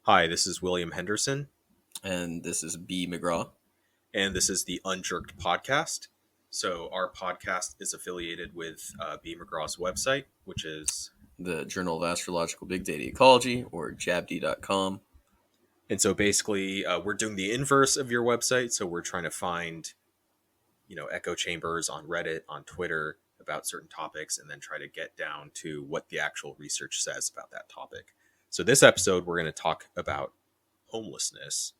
Hi, this is William Henderson, And this is B. McGraw. and this is the Unjerked podcast. So, our podcast is affiliated with B. McGraw's website, which is, The Journal of Astrological Big Data Ecology, or jabd.com. and so basically, we're doing the inverse of your website. So, we're trying to find, echo chambers on Reddit, on Twitter about certain topics, and then try to get down to what the actual research says about that topic. So, this episode, we're going to talk about homelessness.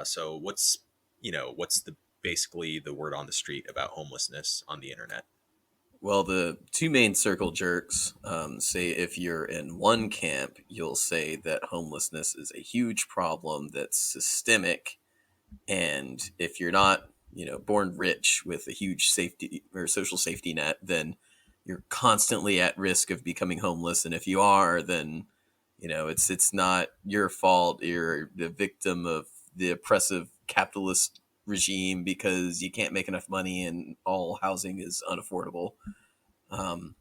So what's the basically the word on the street about homelessness on the internet? Well, the two main circle jerks say if you're in one camp, you'll say that homelessness is a huge problem that's systemic. And if you're not, born rich with a huge safety or social safety net, then you're constantly at risk of becoming homeless. And if you are, then it's not your fault. You're the victim of the oppressive capitalist regime because you can't make enough money and all housing is unaffordable. Um,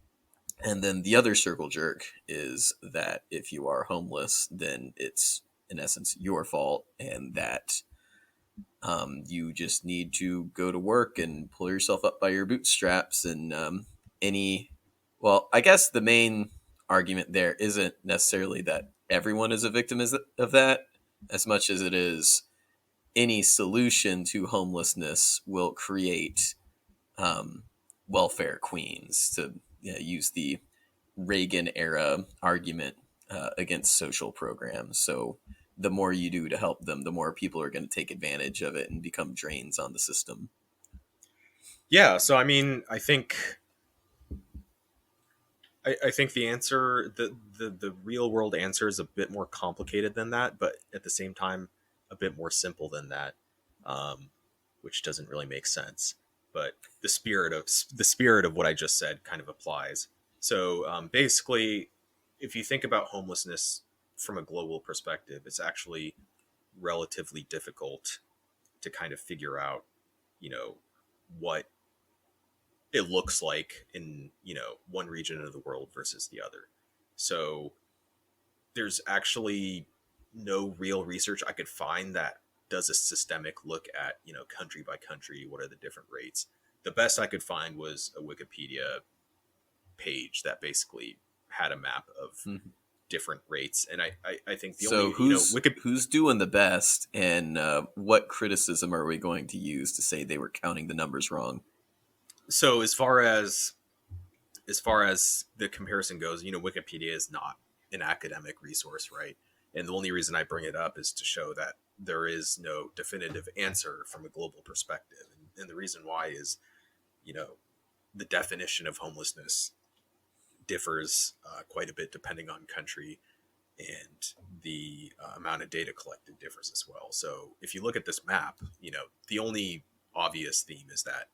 and then the other circle jerk is that if you are homeless, then it's in essence your fault, and that you just need to go to work and pull yourself up by your bootstraps. And I guess the main argument there isn't necessarily that everyone is a victim of that, as much as it is any solution to homelessness will create um, welfare queens, to use the Reagan era argument against social programs. So the more you do to help them, the more people are going to take advantage of it and become drains on the system. Yeah, so I mean, I think the answer, the real world answer, is a bit more complicated than that, but at the same time, a bit more simple than that, um, which doesn't really make sense. But the spirit of what I just said kind of applies. So basically, if you think about homelessness from a global perspective, it's actually relatively difficult to kind of figure out, you know, what it looks like in, one region of the world versus the other. So there's actually no real research I could find that does a systemic look at, country by country, what are the different rates. The best I could find was a Wikipedia page that basically had a map of Mm-hmm. different rates. And I think the So only, who's doing the best, and what criticism are we going to use to say they were counting the numbers wrong? so as far as the comparison goes, Wikipedia is not an academic resource, right? And the only reason I bring it up is to show that there is no definitive answer from a global perspective. And the reason why is, you know, the definition of homelessness differs quite a bit depending on country, and the amount of data collected differs as well. So if you look at this map, the only obvious theme is that,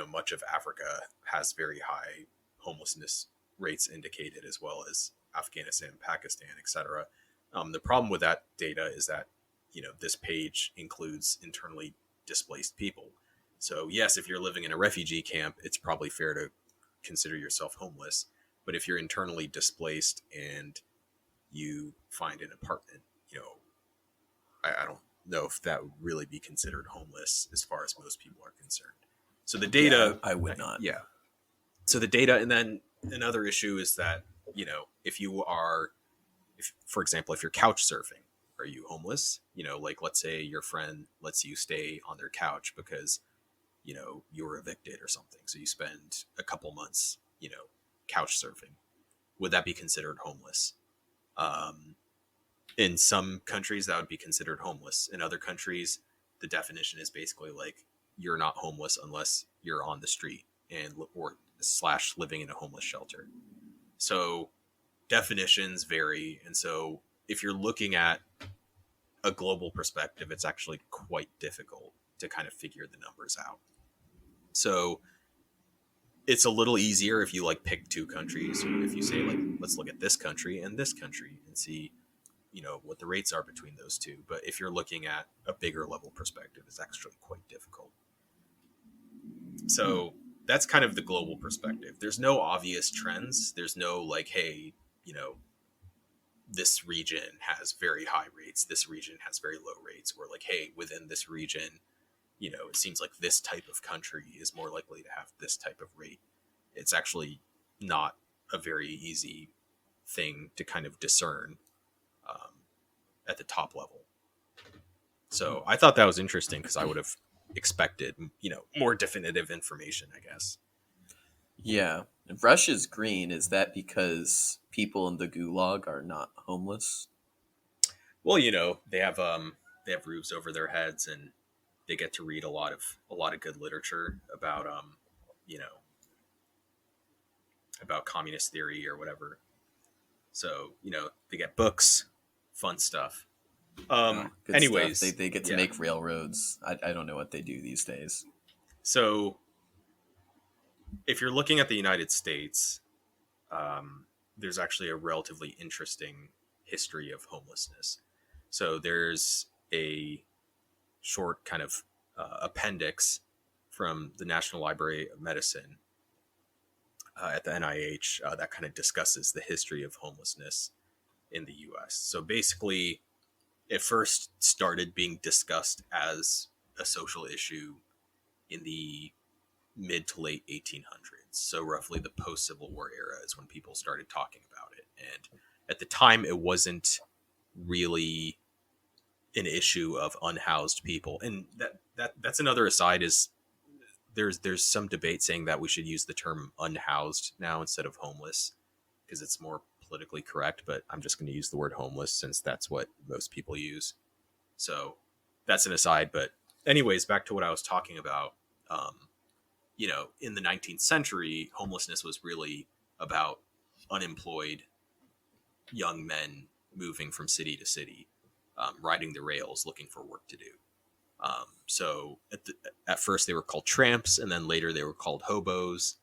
much of Africa has very high homelessness rates indicated, as well as Afghanistan, Pakistan, etc. The problem with that data is that, this page includes internally displaced people. So yes, if you're living in a refugee camp, it's probably fair to consider yourself homeless. But if you're internally displaced and you find an apartment, I don't know if that would really be considered homeless as far as most people are concerned. So the Yeah, data, I would not. yeah. So the data, and then another issue is that, if you are, if for example, if you're couch surfing, are you homeless? Like let's say your friend lets you stay on their couch because, you were evicted or something. So you spend a couple months, couch surfing. Would that be considered homeless? Um, in some countries, that would be considered homeless. In other countries, the definition is basically like you're not homeless unless you're on the street and or slash living in a homeless shelter. So definitions vary, and so if you're looking at a global perspective, it's actually quite difficult to kind of figure the numbers out. So it's a little easier if you like pick two countries, or if you say like let's look at this country and see, what the rates are between those two. But if you're looking at a bigger level perspective, it's actually quite difficult. So that's kind of the global perspective. There's no obvious trends. There's no like, hey, you know this region has very high rates, this region has very low rates, or like, hey, within this region, it seems like this type of country is more likely to have this type of rate. It's actually not a very easy thing to kind of discern um, at the top level. So I thought that was interesting because I would have expected, more definitive information, I guess. Yeah. If Russia's green, is that because people in the gulag are not homeless? Well, they have roofs over their heads and they get to read a lot of good literature about you know, about communist theory or whatever. So, they get books, fun stuff. Oh, good stuff. They, Anyways, they get to yeah. make railroads. I don't know what they do these days. So if you're looking at the United States, there's actually a relatively interesting history of homelessness. So there's a short kind of appendix from the National Library of Medicine at the NIH that kind of discusses the history of homelessness in the US. So basically, it first started being discussed as a social issue in the mid to late 1800s. So roughly the post Civil War era is when people started talking about it. And at the time, it wasn't really an issue of unhoused people. And that's another aside is there's some debate saying that we should use the term unhoused now instead of homeless because it's more politically correct, but I'm just going to use the word homeless since that's what most people use. So that's an aside. But anyways, back to what I was talking about. Um, in the 19th century, homelessness was really about unemployed young men moving from city to city, riding the rails, looking for work to do. So at first they were called tramps, and then later they were called hobos.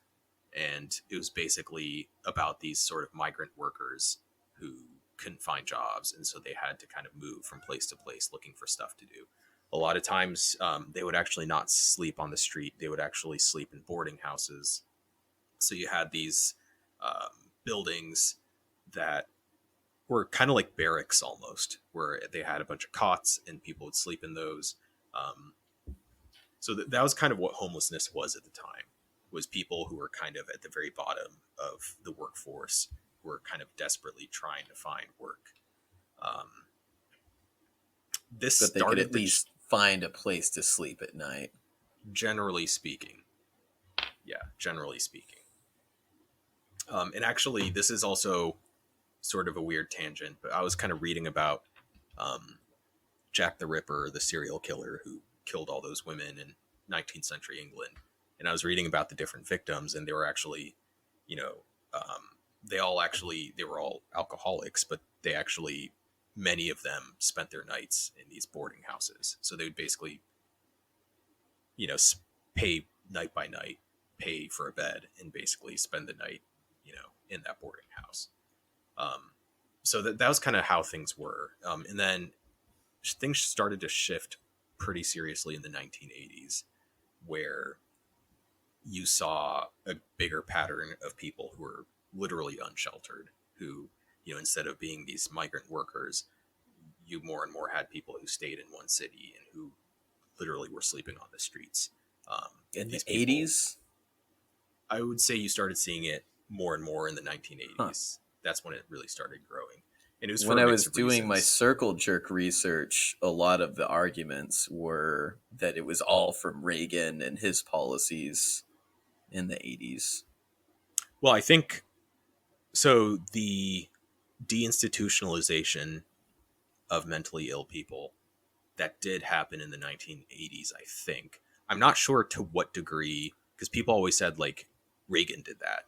And it was basically about these sort of migrant workers who couldn't find jobs. And so they had to kind of move from place to place looking for stuff to do. A lot of times they would actually not sleep on the street. They would actually sleep in boarding houses. So you had these buildings that were kind of like barracks almost, where they had a bunch of cots and people would sleep in those. Um, so that was kind of what homelessness was at the time, was people who were kind of at the very bottom of the workforce, who were kind of desperately trying to find work. Um, this But they could started at least find a place to sleep at night. generally speaking. Yeah, generally speaking. And actually, this is also sort of a weird tangent, but I was kind of reading about um, Jack the Ripper, the serial killer who killed all those women in 19th century England. And I was reading about the different victims, and they were actually, you know, they were all alcoholics, but they actually, many of them spent their nights in these boarding houses. So they would basically, you know, pay night by night, pay for a bed, and basically spend the night, in that boarding house. Um, so that was kind of how things were. And then things started to shift pretty seriously in the 1980s, where you saw a bigger pattern of people who were literally unsheltered, who, instead of being these migrant workers, you more and more had people who stayed in one city and who literally were sleeping on the streets. In the These people, 80s? I would say you started seeing it more and more in the 1980s. Huh. That's when it really started growing. And it was for When a I mix was of doing my reasons. circle jerk research, a lot of the arguments were that it was all from Reagan and his policies in the 80s. Well, I think so. The deinstitutionalization of mentally ill people that did happen in the 1980s, I think. I'm not sure to what degree, because people always said like Reagan did that.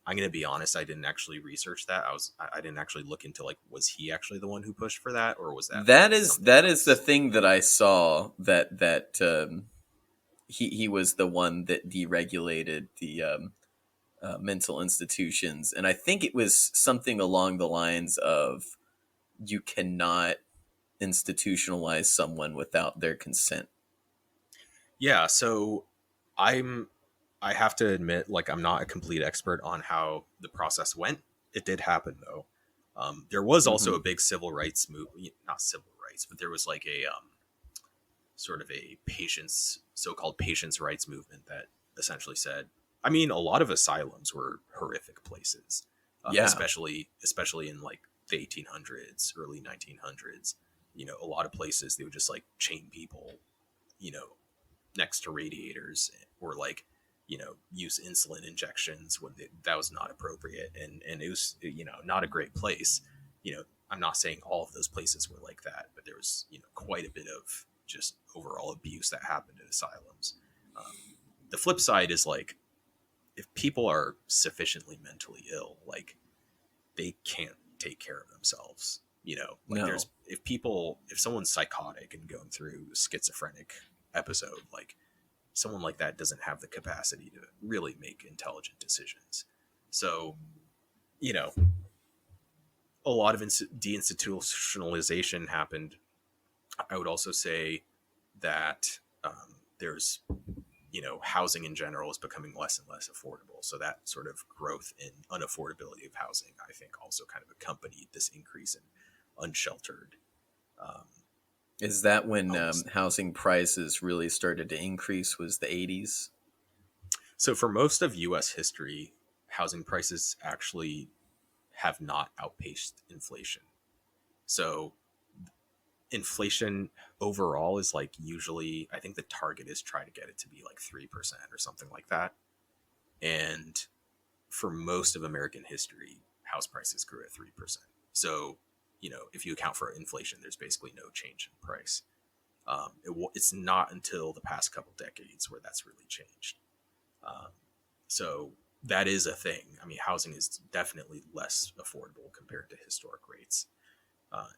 I'm gonna be honest, I didn't actually research that. I didn't actually look into like was he actually the one who pushed for that, or was that That is something that is the else? thing that I saw, that he was the one that deregulated the mental institutions, and I think it was something along the lines of you cannot institutionalize someone without their consent. Yeah, so I'm I have to admit, like I'm not a complete expert on how the process went. It did happen though. There was also Hmm. a big civil rights movement, not civil rights, but there was like a sort of a so-called patients' rights movement that essentially said, I mean, a lot of asylums were horrific places, Yeah. especially in like the 1800s, early 1900s. A lot of places they would just like chain people, you know, next to radiators, or like use insulin injections when that was not appropriate, and it was not a great place. I'm not saying all of those places were like that, but there was quite a bit of just overall abuse that happened at asylums. The flip side is like, if people are sufficiently mentally ill, like they can't take care of themselves. Like No. if someone's psychotic and going through a schizophrenic episode, like someone like that doesn't have the capacity to really make intelligent decisions. So, you know, a lot of deinstitutionalization happened. I would also say that there's, housing in general is becoming less and less affordable. So that sort of growth in unaffordability of housing, I think, also kind of accompanied this increase in unsheltered um, Is that when homelessness. housing prices really started to increase? Was the 80s? So for most of U.S. history, housing prices actually have not outpaced inflation. So inflation overall is like, usually I think the target is try to get it to be like 3% or something like that. And for most of American history, house prices grew at 3%. So, if you account for inflation, there's basically no change in price. It's not until the past couple decades where that's really changed. Um, so that is a thing. I mean, housing is definitely less affordable compared to historic rates.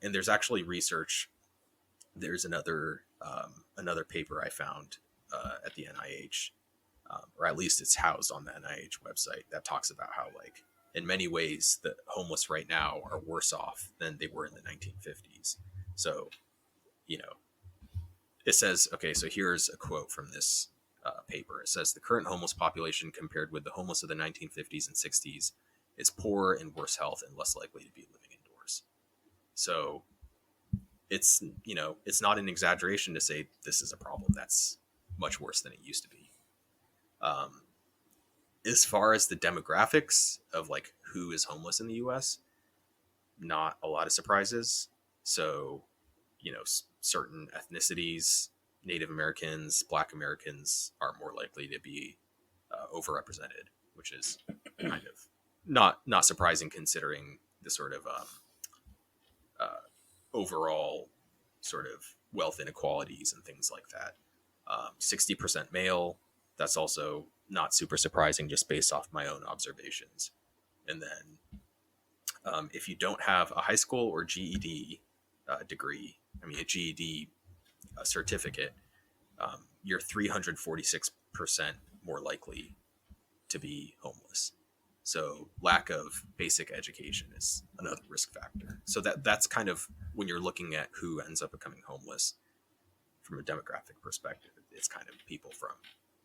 And there's actually research. There's another paper I found at the NIH, or at least it's housed on the NIH website, that talks about how, like, in many ways the homeless right now are worse off than they were in the 1950s. So, you know, it says, okay, so here's a quote from this paper. It says the current homeless population compared with the homeless of the 1950s and 60s is poorer, in worse health, and less likely to be living indoors. So it's not an exaggeration to say this is a problem that's much worse than it used to be. Um, as far as the demographics of like who is homeless in the U.S., not a lot of surprises. So, certain ethnicities, Native Americans, Black Americans are more likely to be overrepresented, which is kind of not surprising considering the sort of uh, overall sort of wealth inequalities and things like that. 60% male, that's also not super surprising just based off my own observations. And then if you don't have a high school or GED degree, I mean, a GED certificate, you're 346% more likely to be homeless. So lack of basic education is another risk factor. So that's kind of when you're looking at who ends up becoming homeless from a demographic perspective. It's kind of people from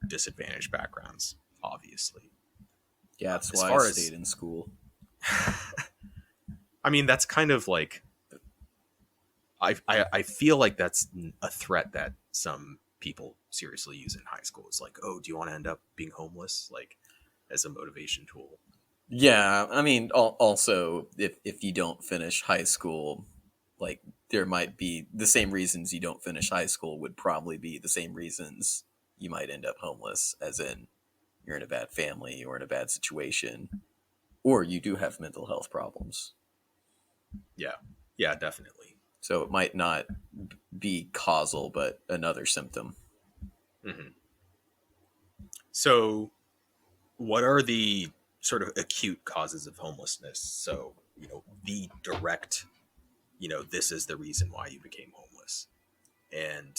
disadvantaged backgrounds, obviously. Yeah, that's As why I far as, stayed in school. I mean, that's kind of like, I feel like that's a threat that some people seriously use in high school. It's like, oh, do you want to end up being homeless? Like, as a motivation tool. Yeah, I mean, also, if you don't finish high school, like, there might be the same reasons you don't finish high school would probably be the same reasons you might end up homeless, as in you're in a bad family or in a bad situation, or you do have mental health problems. Yeah, yeah, definitely. So it might not be causal, but another symptom. Hmm. So, what are the sort of acute causes of homelessness? So, the direct, this is the reason why you became homeless. And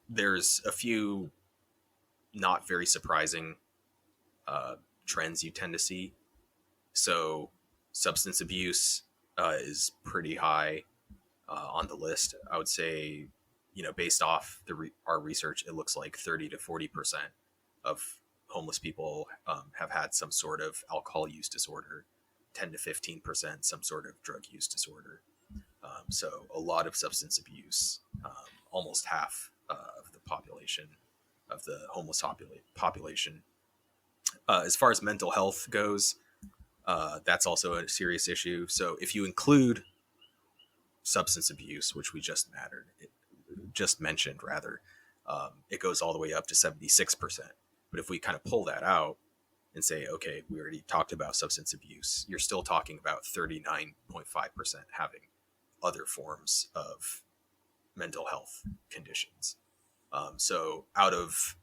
there's a few not very surprising uh, trends you tend to see. So, substance abuse is pretty high on the list. I would say, based off our research, it looks like 30 to 40% of homeless people have had some sort of alcohol use disorder. 10 to 15% some sort of drug use disorder. So a lot of substance abuse, almost half of the population, of the homeless population. As far as mental health goes, that's also a serious issue. So if you include substance abuse, which we just mentioned, it goes all the way up to 76%. But if we kind of pull that out and say, okay, we already talked about substance abuse, you're still talking about 39.5% having other forms of mental health conditions. So out of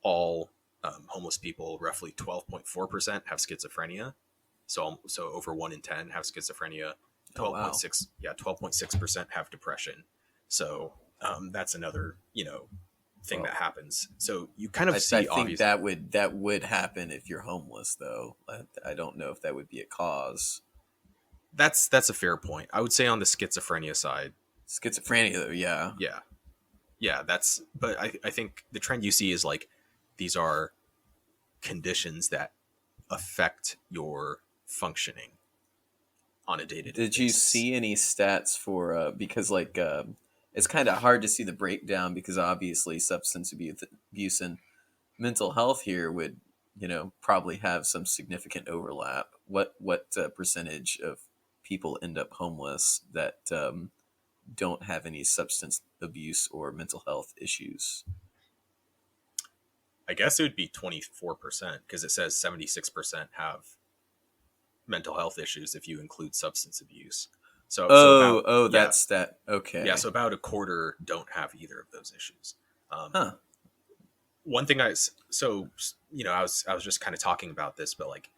all homeless people, roughly 12.4% have schizophrenia. So over 1 in 10 have schizophrenia. 12.6, yeah, 12.6% have depression. So that's another, thing that happens. So you kind of see, I think that would happen if you're homeless, though. I don't know if that would be a cause. That's a fair point. I would say on the schizophrenia side. Schizophrenia, though, yeah. Yeah, but I think the trend you see is like these are conditions that affect your functioning on a day-to-day basis. Did you see any stats for because it's kind of hard to see the breakdown because obviously substance abuse and mental health here would probably have some significant overlap. What percentage of people end up homeless that don't have any substance abuse or mental health issues? I guess it would be 24% because it says 76% have mental health issues if you include substance abuse. That's that. Okay. Yeah, so about a quarter don't have either of those issues. Huh. One thing I was just kind of talking about this, but like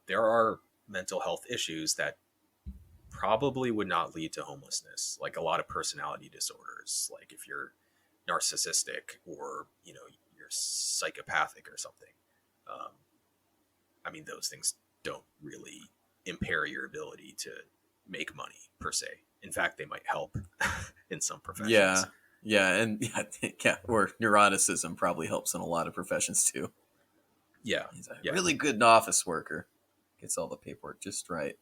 there are mental health issues that probably would not lead to homelessness, like a lot of personality disorders, like if you're narcissistic or you're psychopathic or something. I mean, those things don't really impair your ability to make money per se. In fact, they might help in some professions. Or neuroticism probably helps in a lot of professions too. Yeah, He's a really good office worker, gets all the paperwork just right.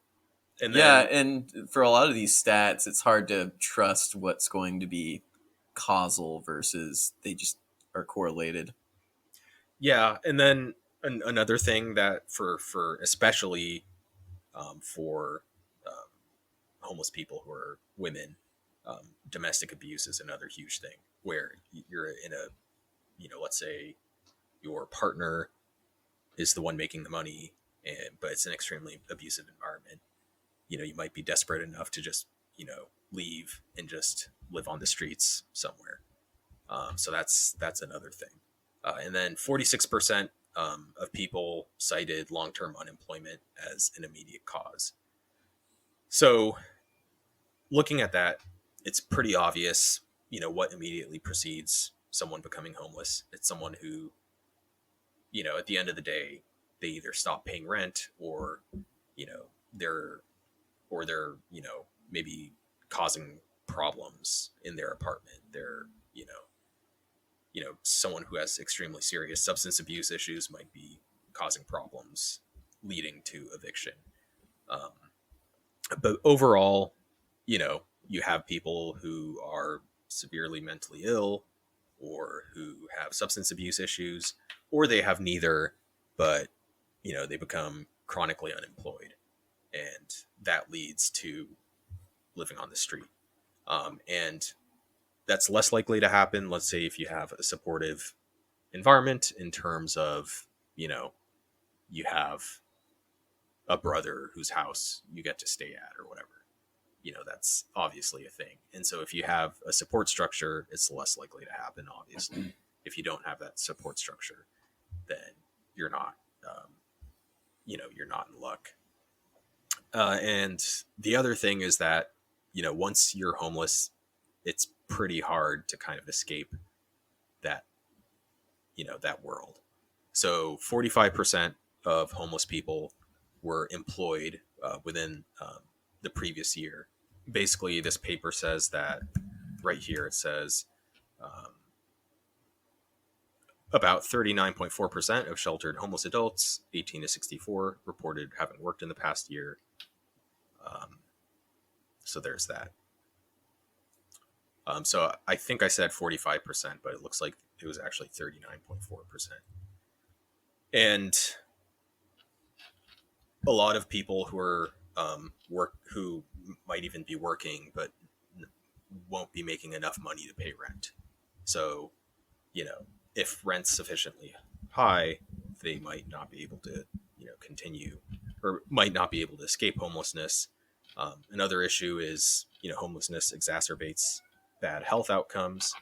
And and for a lot of these stats, it's hard to trust what's going to be causal versus they just are correlated. Yeah, and then another thing that for especially for homeless people who are women, domestic abuse is another huge thing where you're in a, let's say your partner is the one making the money, but it's an extremely abusive environment. You might be desperate enough to just, leave and just live on the streets somewhere. So that's another thing. And then 46% of people cited long-term unemployment as an immediate cause. So looking at that, it's pretty obvious, what immediately precedes someone becoming homeless. It's someone who, at the end of the day, they either stop paying rent or, they're maybe causing problems in their apartment. They're, someone who has extremely serious substance abuse issues might be causing problems leading to eviction. But overall, you have people who are severely mentally ill or who have substance abuse issues, or they have neither, but, they become chronically unemployed. And that leads to living on the street. And that's less likely to happen, let's say, if you have a supportive environment in terms of, you have a brother whose house you get to stay at or whatever. That's obviously a thing. And so if you have a support structure, it's less likely to happen, obviously. If you don't have that support structure, then you're not, you're not in luck. And the other thing is that, once you're homeless, it's pretty hard to kind of escape that, that world. So 45% of homeless people were employed within the previous year. Basically, this paper says that right here, it says About 39.4% of sheltered homeless adults 18 to 64 reported having worked in the past year. Um, so there's that. So I think I said 45%, but it looks like it was actually 39.4%. And a lot of people who are who might even be working but won't be making enough money to pay rent. So, if rent's sufficiently high, they might not be able to, continue, or might not be able to escape homelessness. Another issue is, homelessness exacerbates bad health outcomes.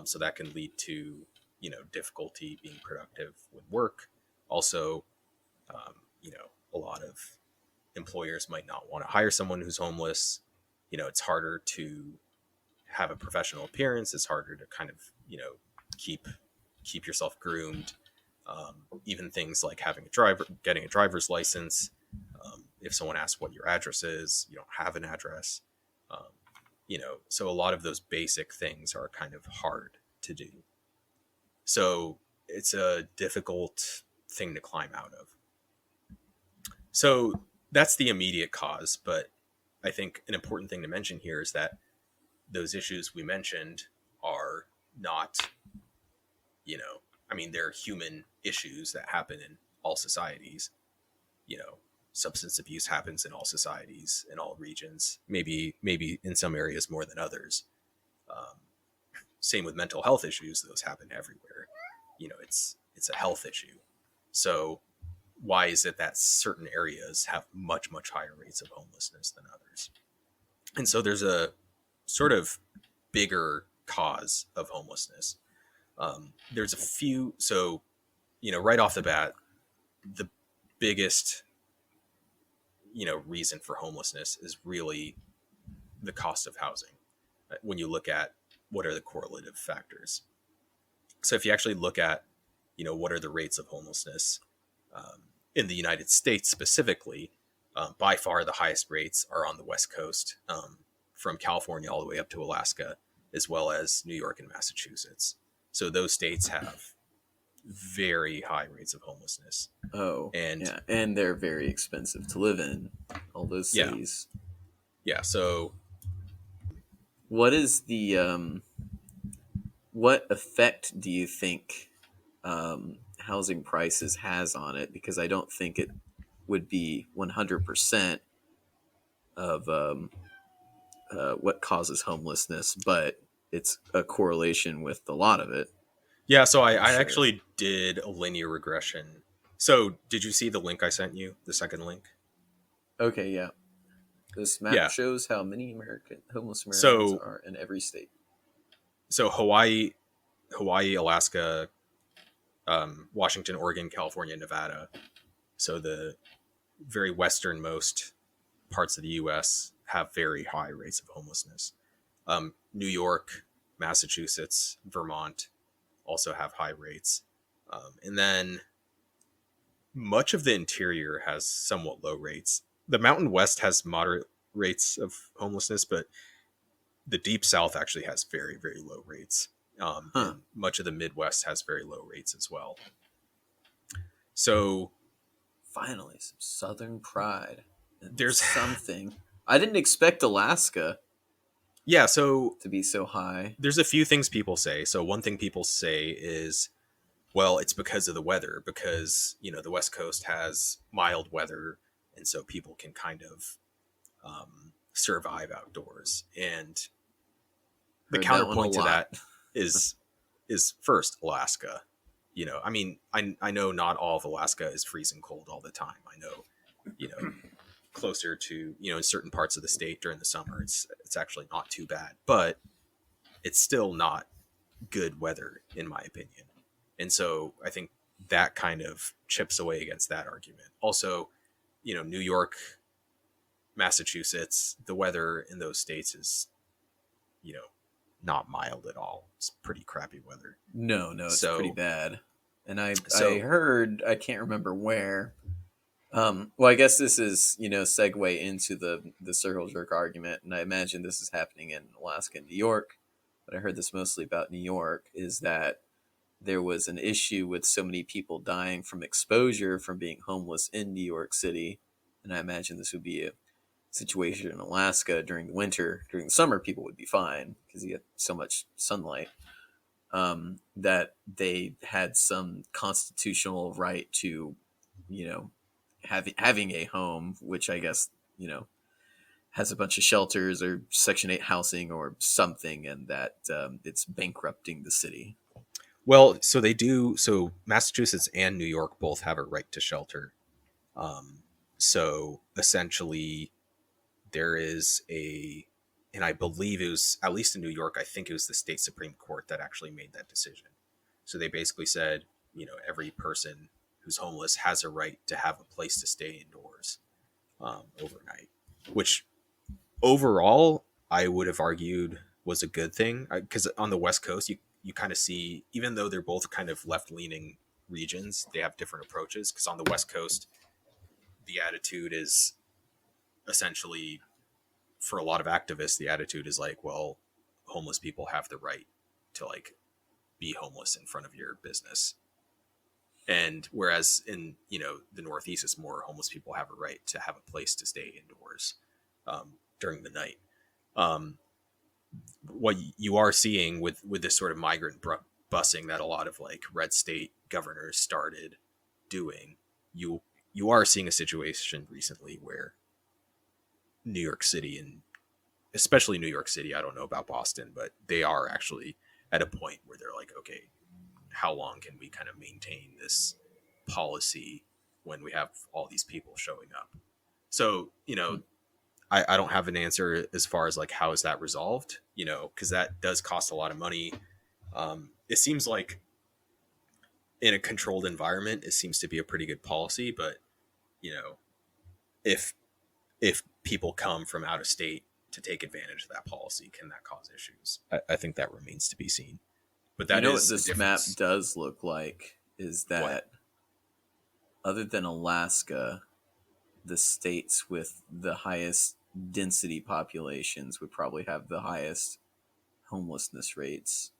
So that can lead to, difficulty being productive with work. Also, a lot of employers might not want to hire someone who's homeless. It's harder to have a professional appearance. It's harder to kind of, keep yourself groomed. Even things like getting a driver's license. If someone asks what your address is, you don't have an address. Um, so a lot of those basic things are kind of hard to do. So it's a difficult thing to climb out of. So that's the immediate cause. But I think an important thing to mention here is that those issues we mentioned are not, they're human issues that happen in all societies. Substance abuse happens in all societies, in all regions, maybe in some areas more than others. Um, Same with mental health issues; those happen everywhere. It's a health issue. So why is it that certain areas have much higher rates of homelessness than others? And so there's a sort of bigger cause of homelessness. There's a few. So right off the bat, the biggest reason for homelessness is really the cost of housing. When you look at what are the correlative factors. So if you actually look at what are the rates of homelessness in the United States specifically, by far the highest rates are on the West Coast, from California all the way up to Alaska, as well as New York and Massachusetts. So those states have very high rates of homelessness. Oh, And yeah, and they're very expensive to live in. All those cities. Yeah. So what is the what effect do you think housing prices has on it? Because I don't think it would be 100% of what causes homelessness, but it's a correlation with a lot of it. yeah, so I Sure. actually did a linear regression. So did you see the link I sent you? The second link? Okay, yeah. This map Yeah. shows how many homeless Americans So are in every state. Hawaii, Alaska, Washington, Oregon, California, Nevada. So the very westernmost parts of the U.S. have very high rates of homelessness. New York, Massachusetts, Vermont also have high rates. And then much of the interior has somewhat low rates. The Mountain West has moderate rates of homelessness, but the Deep South actually has very, very low rates. Huh. And much of the Midwest has very low rates as well. So Finally, some Southern pride. And there's something. I didn't expect Alaska yeah, so to be so high. there's a few things people say. So one thing people say is, well, it's because of the weather, because the West Coast has mild weather, and so people can kind of survive outdoors. And the Heard that one a counterpoint to lot. that is first Alaska. I know not all of Alaska is freezing cold all the time. I know, closer to in certain parts of the state during the summer, it's actually not too bad, but it's still not good weather in my opinion. And so I think that kind of chips away against that argument. Also, New York, Massachusetts, the weather in those states is, you know, not mild at all. It's pretty crappy weather. No, it's pretty So, bad. And I so heard, I can't remember where. Well, I guess this is, segue into the circle jerk argument, and I imagine this is happening in Alaska and New York. But I heard this mostly about New York, is that there was an issue with so many people dying from exposure from being homeless in New York City. And I imagine this would be a situation in Alaska during the winter. During the summer, people would be fine because you get so much sunlight. That they had some constitutional right to, you know, having a home, which I guess, you know, has a bunch of shelters or Section 8 housing or something, and that it's bankrupting the city. Well, so they do. So Massachusetts and New York both have a right to shelter. So essentially, there is a, and I believe it was, at least in New York, I think it was the state Supreme Court that actually made that decision. So they basically said, every person who's homeless has a right to have a place to stay indoors overnight, which overall I would have argued was a good thing, because on the West Coast, you kind of see, even though they're both kind of left leaning regions, they have different approaches. Because on the West Coast, the attitude is essentially, for a lot of activists, the attitude is like, well, homeless people have the right to like be homeless in front of your business. And whereas in, the Northeast, it's more homeless people have a right to have a place to stay indoors during the night. What you are seeing with this sort of migrant busing that a lot of like red state governors started doing, you are seeing a situation recently where New York City, and especially New York City, I don't know about Boston, but they are actually at a point where they're like, okay, how long can we kind of maintain this policy when we have all these people showing up? So, I don't have an answer as far as like how is that resolved, because that does cost a lot of money. It seems like in a controlled environment, it seems to be a pretty good policy, but if people come from out of state to take advantage of that policy, can that cause issues? I think that remains to be seen. But that What is this map does look like is that what? Other than Alaska, the states with the highest density populations would probably have the highest homelessness rates.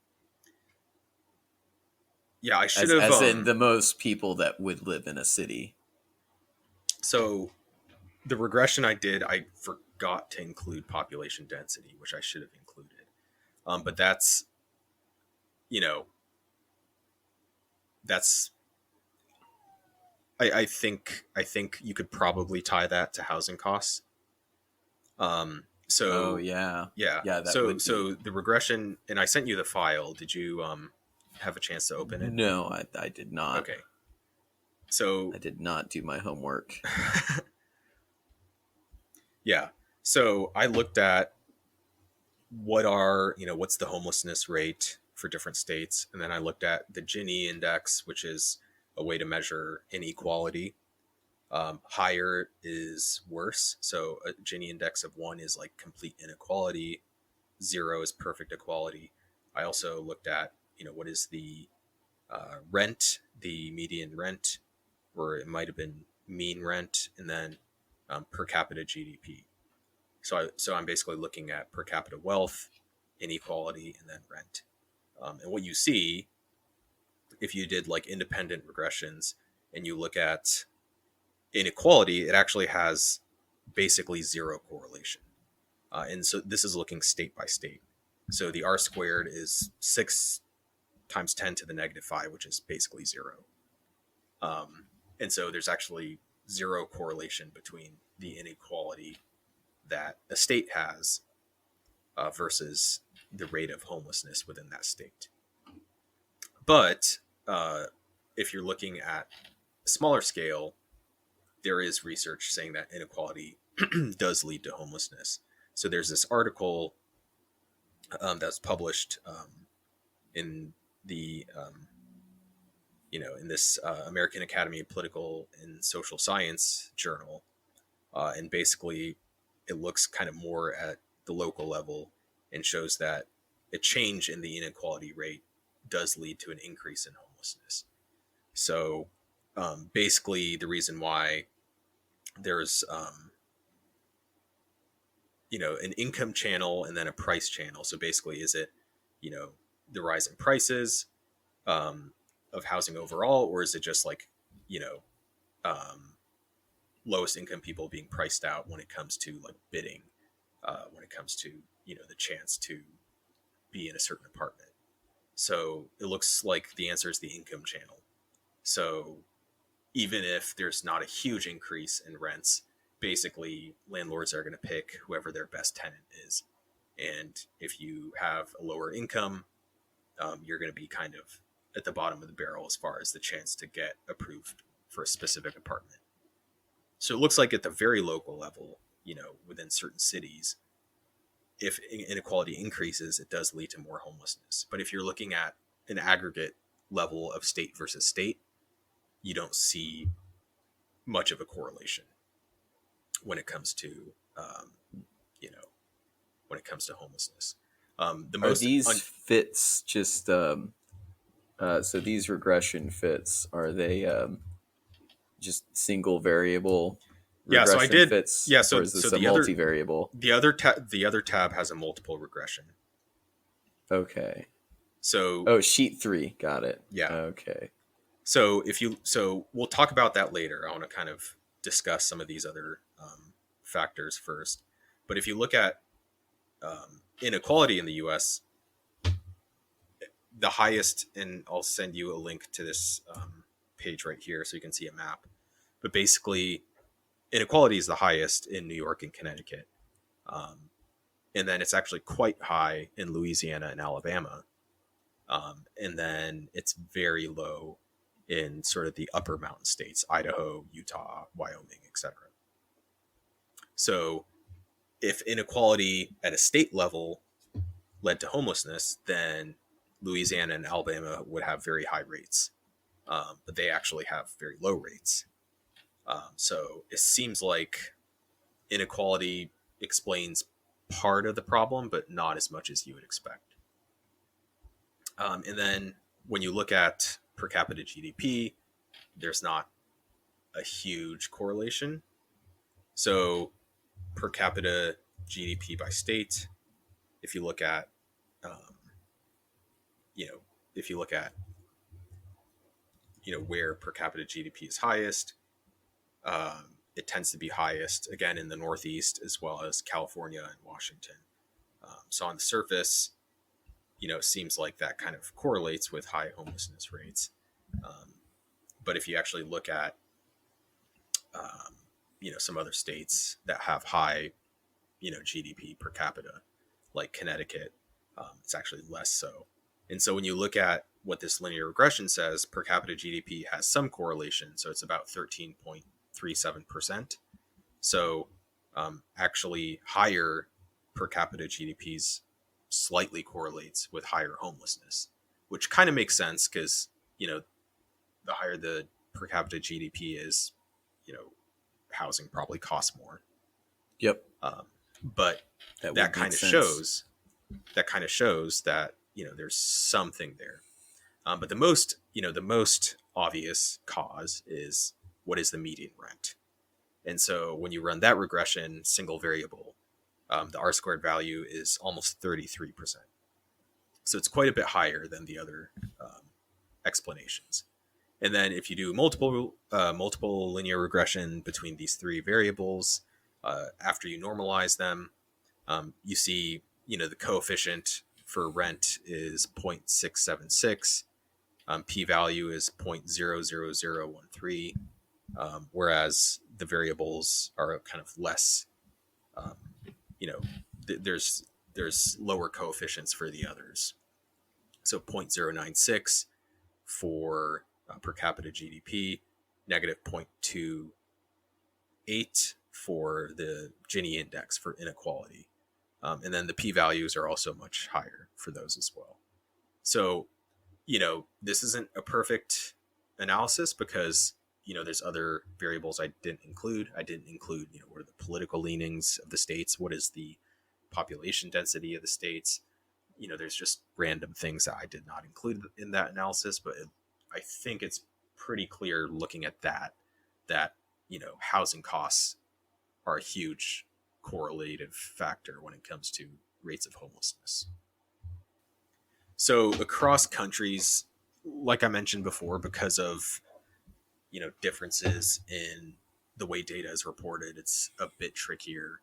Yeah, I should have. As in the most people that would live in a city. So the regression I did, I forgot to include population density, which I should have included. But that's, that's. I think you could probably tie that to housing costs. So yeah. That so the regression, and I sent you the file. Did you have a chance to open it? No, I did not. Okay. So I did not do my homework. Yeah. So I looked at what's the homelessness rate for different states, and then I looked at the Gini index, which is a way to measure inequality. Higher is worse. So a Gini index of 1 is like complete inequality. 0 is perfect equality. I also looked at, what is the rent, the median rent, or it might have been mean rent, and then per capita GDP. So I'm basically looking at per capita wealth, inequality, and then rent. And what you see, if you did like independent regressions and you look at inequality, it actually has basically 0 correlation. And so this is looking state by state. So the R squared is 6 times 10 to the negative 5, which is basically 0. And so there's actually 0 correlation between the inequality that a state has versus the rate of homelessness within that state. But if you're looking at a smaller scale, there is research saying that inequality does lead to homelessness. So there's this article that's published in the in this American Academy of Political and Social Science journal, and basically it looks kind of more at the local level and shows that a change in the inequality rate does lead to an increase in homelessness. So basically the reason why there's an income channel and then a price channel. So basically, is it the rise in prices, um, of housing overall, or is it just like, you know, um, lowest income people being priced out when it comes to like bidding, when it comes to, you know, the chance to be in a certain apartment? So it looks like the answer is the income channel. So even if there's not a huge increase in rents, basically landlords are going to pick whoever their best tenant is. And if you have a lower income, you're going to be kind of at the bottom of the barrel as far as the chance to get approved for a specific apartment. So it looks like at the very local level, you know, within certain cities, if inequality increases, it does lead to more homelessness. But if you're looking at an aggregate level of state versus state, you don't see much of a correlation when it comes to, you know, when it comes to homelessness. The Are most these fits just so these regression fits, are they just single variable yeah. So I regression did fits, yeah. or So is so this a multivariable? the other tab has a multiple regression. Okay. So Oh, sheet 3. Got it. yeah. Okay. So we'll talk about that later. I want to kind of discuss some of these other factors first. But if you look at inequality in the U.S., the highest, and I'll send you a link to this page right here so you can see a map. But basically, inequality is the highest in New York and Connecticut. And then it's actually quite high in Louisiana and Alabama. And then it's very low in sort of the upper mountain states, Idaho, Utah, Wyoming, etc. So if inequality at a state level led to homelessness, then Louisiana and Alabama would have very high rates, but they actually have very low rates. So it seems like inequality explains part of the problem, but not as much as you would expect. And then when you look at per capita GDP, there's not a huge correlation. So per capita GDP by state, if you look at, um, you know, if you look at, you know, where per capita GDP is highest, it tends to be highest again in the Northeast as well as California and Washington. So on the surface, you know, it seems like that kind of correlates with high homelessness rates. But if you actually look at, you know, some other states that have high, you know, GDP per capita, like Connecticut, it's actually less so. And so when you look at what this linear regression says, per capita GDP has some correlation. So it's about 13.37%. So actually higher per capita GDPs slightly correlates with higher homelessness, which kind of makes sense because, you know, the higher the per capita GDP is, you know, housing probably costs more. Yep. But that kind of shows that, you know, there's something there. But the most obvious cause is what is the median rent. And so when you run that regression, single variable, the R squared value is almost 33%. So it's quite a bit higher than the other explanations. And then if you do multiple linear regression between these three variables, after you normalize them, you see, you know, the coefficient for rent is 0.676. P-value is 0.00013, whereas the variables are kind of less, you know, there's lower coefficients for the others. So 0.096 for per capita GDP, negative 0.28 for the Gini index for inequality. And then the p-values are also much higher for those as well. So, you know, this isn't a perfect analysis because, you know, there's other variables I didn't include. You know, what are the political leanings of the states? What is the population density of the states? You know, there's just random things that I did not include in that analysis, but I think it's pretty clear looking at that, you know, housing costs are a huge correlative factor when it comes to rates of homelessness. So across countries, like I mentioned before, because of, differences in the way data is reported, it's a bit trickier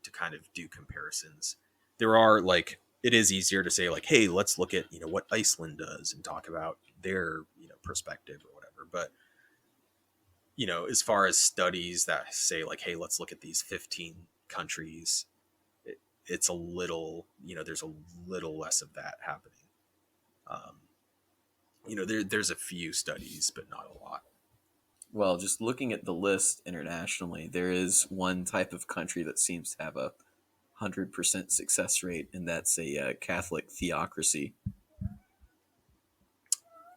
to kind of do comparisons. There are like, it is easier to say like, hey, let's look at, what Iceland does and talk about their, perspective or whatever. But, as far as studies that say like, hey, let's look at these 15 countries, it's a little, there's a little less of that happening. Um, there's a few studies, but not a lot. Well, just looking at the list internationally, there is one type of country that seems to have a 100% success rate, and that's a Catholic theocracy.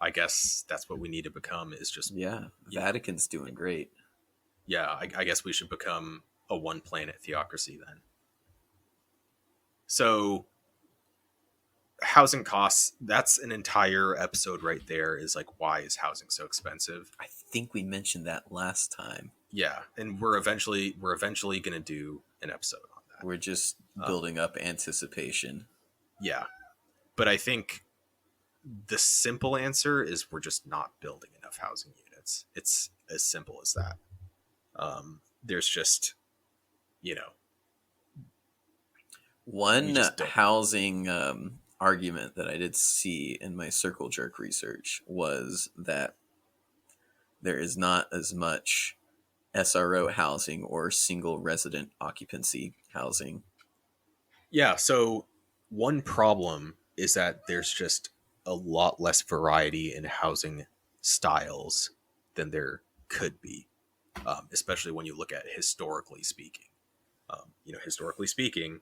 I guess that's what we need to become, is just, Yeah, you know, Vatican's doing great. yeah, I guess we should become a one planet theocracy then. So housing costs, that's an entire episode right there, is like, why is housing so expensive? I think we mentioned that last time. Yeah. And we're eventually going to do an episode on that. We're just building up anticipation. Yeah. But I think the simple answer is we're just not building enough housing units. It's as simple as that. There's just, you know, One housing argument that I did see in my circle jerk research was that there is not as much SRO housing or single resident occupancy housing. Yeah. So one problem is that there's just a lot less variety in housing styles than there could be, especially when you look at historically speaking. Historically speaking,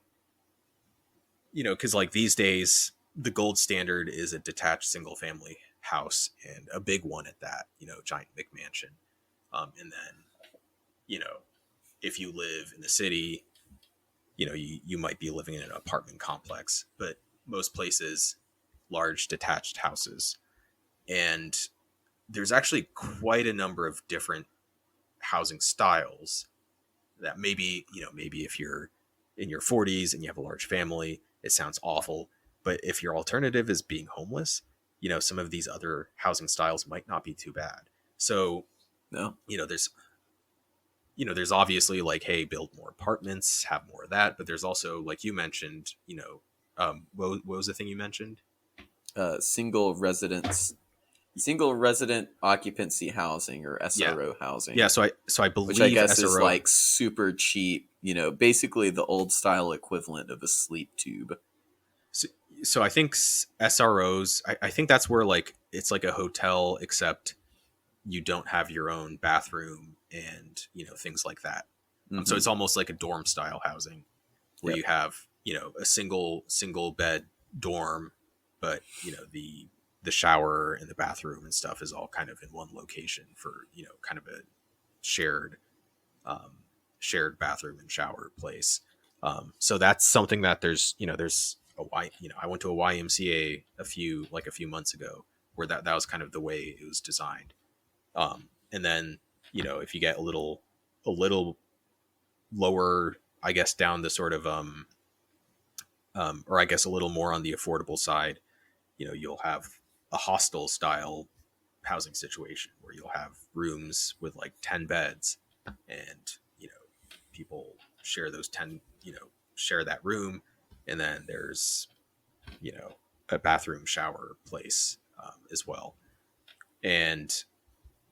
because like these days, the gold standard is a detached single family house, and a big one at that, giant McMansion. And then, you know, if you live in the city, you might be living in an apartment complex, but most places, large detached houses. And there's actually quite a number of different housing styles that maybe if you're in your 40s and you have a large family, it sounds awful. But if your alternative is being homeless, some of these other housing styles might not be too bad. So, No, there's there's obviously like, hey, build more apartments, have more of that. But there's also, like you mentioned, what was the thing you mentioned? single resident occupancy housing, or Yeah, SRO housing. yeah. So I Which I believe guess SRO. is like super cheap, basically the old style equivalent of a sleep tube. So, so I think SROs. I think that's where like it's like a hotel, except you don't have your own bathroom and things like that. So Mm-hmm. it's almost like a dorm style housing where Yep. you have a single bed dorm, but the shower and the bathroom and stuff is all kind of in one location for kind of a shared um, shared bathroom and shower place. So that's something that there's I went to a YMCA a few months ago where that was kind of the way it was designed. And then if you get a little lower, I guess, down the sort of or I guess a little more on the affordable side, you'll have a hostel style housing situation where you'll have rooms with like 10 beds, and people share those 10, share that room, and then there's a bathroom shower place as well. And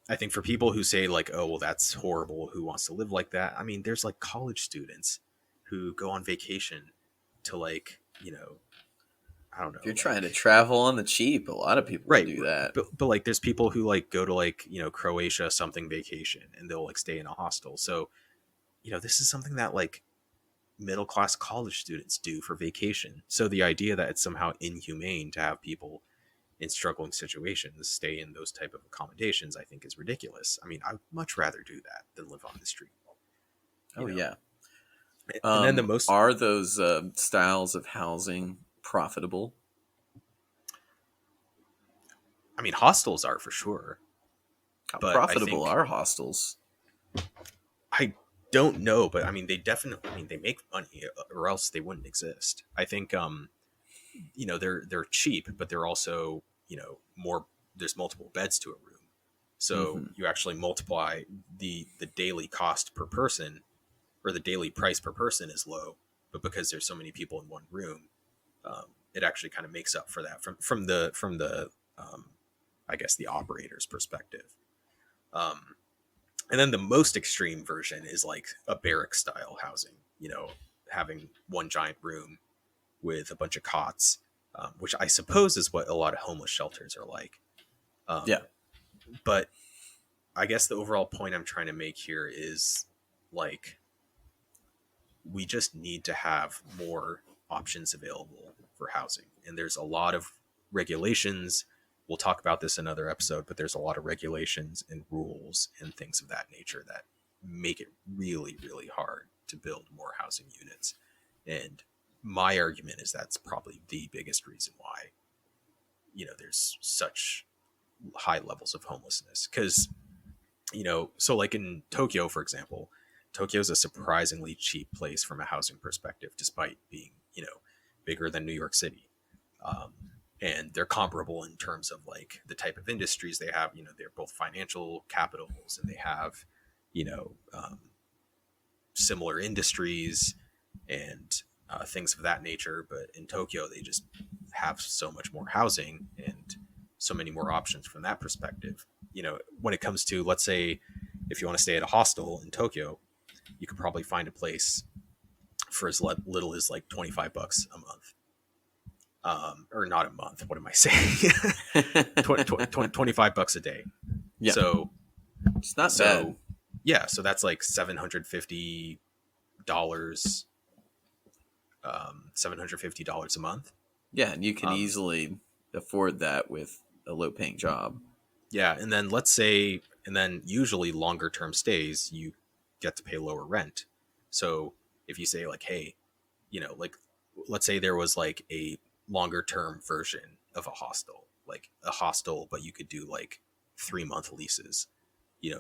I think for people who say like, oh well, that's horrible, who wants to live like that, I mean, there's like college students who go on vacation to like I don't know, If you're like, trying to travel on the cheap, a lot of people right, do that. but like there's people who like go to like Croatia something vacation, and they'll like stay in a hostel. So this is something that like middle class college students do for vacation. So the idea that it's somehow inhumane to have people in struggling situations stay in those type of accommodations, I think is ridiculous. I mean, I'd much rather do that than live on the street. Oh, yeah. And then the most, Are those styles of housing profitable? I mean, hostels are for sure. How But profitable are hostels? I don't know, but I mean, they make money, or else they wouldn't exist. I think they're cheap, but they're also there's multiple beds to a room. So Mm-hmm. you actually multiply the daily cost per person, or the daily price per person is low, but because there's so many people in one room, it actually kind of makes up for that from the I guess the operator's perspective. Um, and then the most extreme version is like a barrack style housing, having one giant room with a bunch of cots, which I suppose is what a lot of homeless shelters are like. Yeah. But I guess the overall point I'm trying to make here is like we just need to have more options available for housing. And there's a lot of regulations. We'll talk about this in another episode, but there's a lot of regulations and rules and things of that nature that make it really, really hard to build more housing units. And my argument is that's probably the biggest reason why, there's such high levels of homelessness. Because, so like in Tokyo, for example, Tokyo is a surprisingly cheap place from a housing perspective, despite being, bigger than New York City. Um, and they're comparable in terms of like the type of industries they have. They're both financial capitals, and they have, similar industries and things of that nature. But in Tokyo, they just have so much more housing and so many more options from that perspective. When it comes to, let's say, if you want to stay at a hostel in Tokyo, you could probably find a place for as little as like $25 a month. Or not a month. What am I saying? 25 bucks a day. Yeah. So It's not bad. Yeah. So that's like $750, $750 a month. Yeah. And you can easily afford that with a low paying job. Yeah. And then usually longer term stays, you get to pay lower rent. So if you say like, hey, like, let's say there was like a longer term version of a hostel, but you could do like 3-month leases.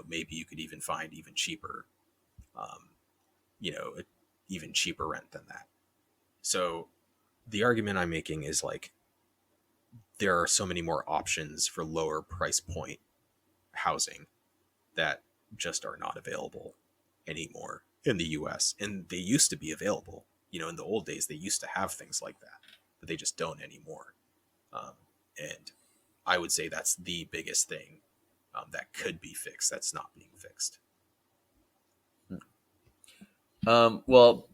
Maybe you could even find even cheaper, um, even cheaper rent than that. So the argument I'm making is like there are so many more options for lower price point housing that just are not available anymore in the US. And they used to be available. In the old days, they used to have things like that, but they just don't anymore. And I would say that's the biggest thing that could be fixed that's not being fixed. Well,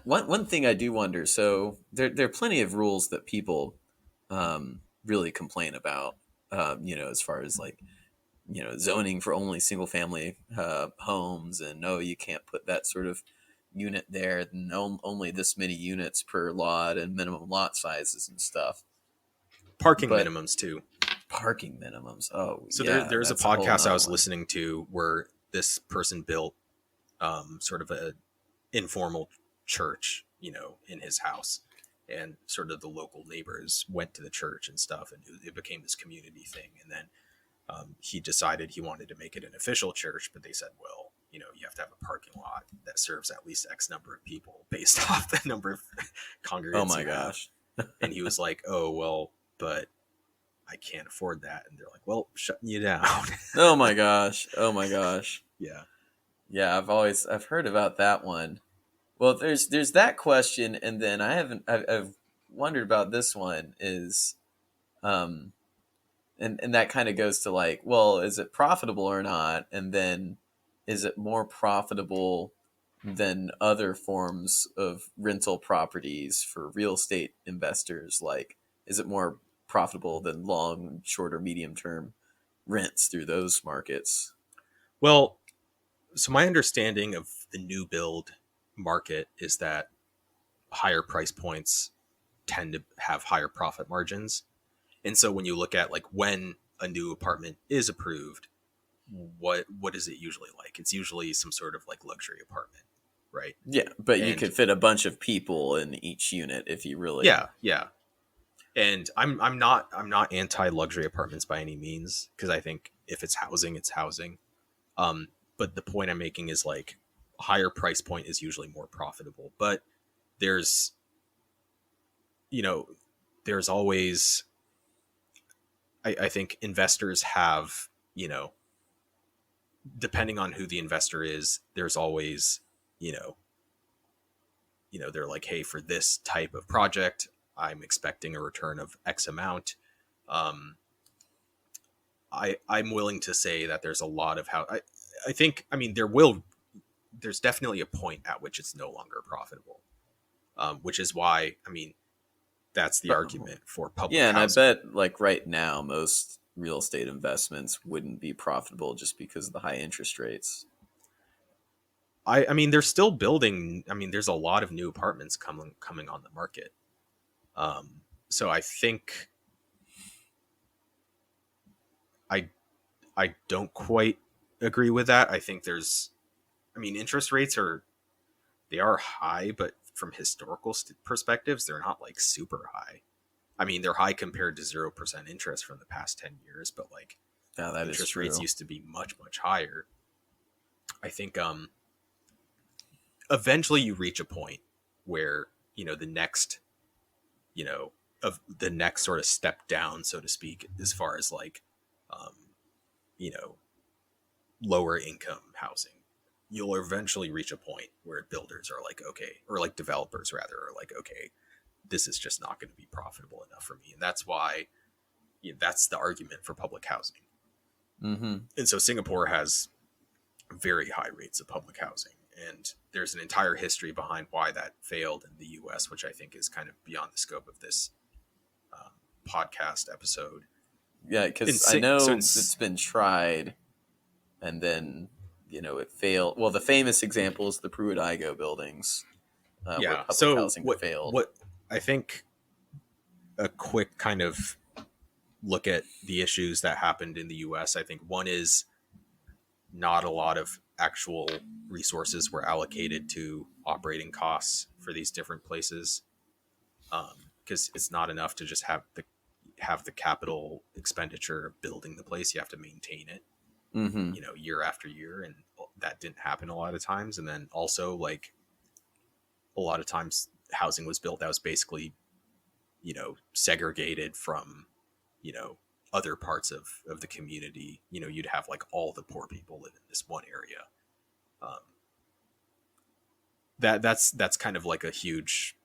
one thing I do wonder. So there are plenty of rules that people really complain about. As far as like zoning for only single family homes, and no, you can't put that sort of unit there, and only this many units per lot, and minimum lot sizes and stuff. Parking But minimums too. Parking minimums. Oh, So yeah, there's a that's whole podcast I nother was one. listening to where this person built sort of a informal church, in his house, and sort of the local neighbors went to the church and stuff, and it became this community thing. And then he decided he wanted to make it an official church, but they said, well, you have to have a parking lot that serves at least X number of people based off the number of congregants. Oh my gosh. And he was like, oh, well, but I can't afford that. And they're like, well, shutting you down. Oh my gosh. Oh my gosh. Yeah. Yeah, I've heard about that one. Well, there's that question, and then I've wondered about this one is, and that kind of goes to like, well, is it profitable or not? And then is it more profitable than other forms of rental properties for real estate investors? Like, is it more profitable than long, short, or medium term rents through those markets? Well, so my understanding of the new build market is that higher price points tend to have higher profit margins. And so when you look at like when a new apartment is approved, what is it usually like? It's usually some sort of like luxury apartment, right? Yeah, but you And could fit a bunch of people in each unit if you really. yeah. And I'm not anti luxury apartments by any means, because I think if it's housing, it's housing. Um, but the point I'm making is like higher price point is usually more profitable. But there's you know there's always, I think investors have, you know, depending on who the investor is, there's always, you know, they're like, hey, for this type of project, I'm expecting a return of X amount. Um, I'm willing to say that there's a lot of how I think, I mean, there's definitely a point at which it's no longer profitable, which is why, I mean, that's the argument for public Yeah, and I housing. bet like right now most real estate investments wouldn't be profitable just because of the high interest rates. I mean, they're still building. I mean, there's a lot of new apartments coming on the market. So I think I I don't quite agree with that. I think there's, I mean, interest rates are, they are high, but from historical perspectives, they're not like super high. I mean, they're high compared to 0% interest from the past 10 years, but like Yeah, that is interest rates true. used to be much higher. I think eventually you reach a point where, the next, of the next sort of step down, so to speak, as far as like, um, you know, lower income housing, you'll eventually reach a point where builders are like, okay, or like developers rather are like, okay, this is just not going to be profitable enough for me. And that's why, that's the argument for public housing. Mm-hmm. And so Singapore has very high rates of public housing. And there's an entire history behind why that failed in the US, which I think is kind of beyond the scope of this um, podcast episode. Yeah, In, because I so in, know it's been tried, and then it failed. Well, the famous example is the Pruitt-Igoe buildings, where yeah. public So housing failed. what I think, a quick kind of look at the issues that happened in the US, I think one is not a lot of actual resources were allocated to operating costs for these different places, because it's not enough to just have the capital expenditure of building the place. You have to maintain it, Mm-hmm. year after year, and that didn't happen a lot of times. And then also, like, a lot of times housing was built that was basically, segregated from, you know other parts of the community. You'd have like all the poor people live in this one area. um, that's kind of like a huge,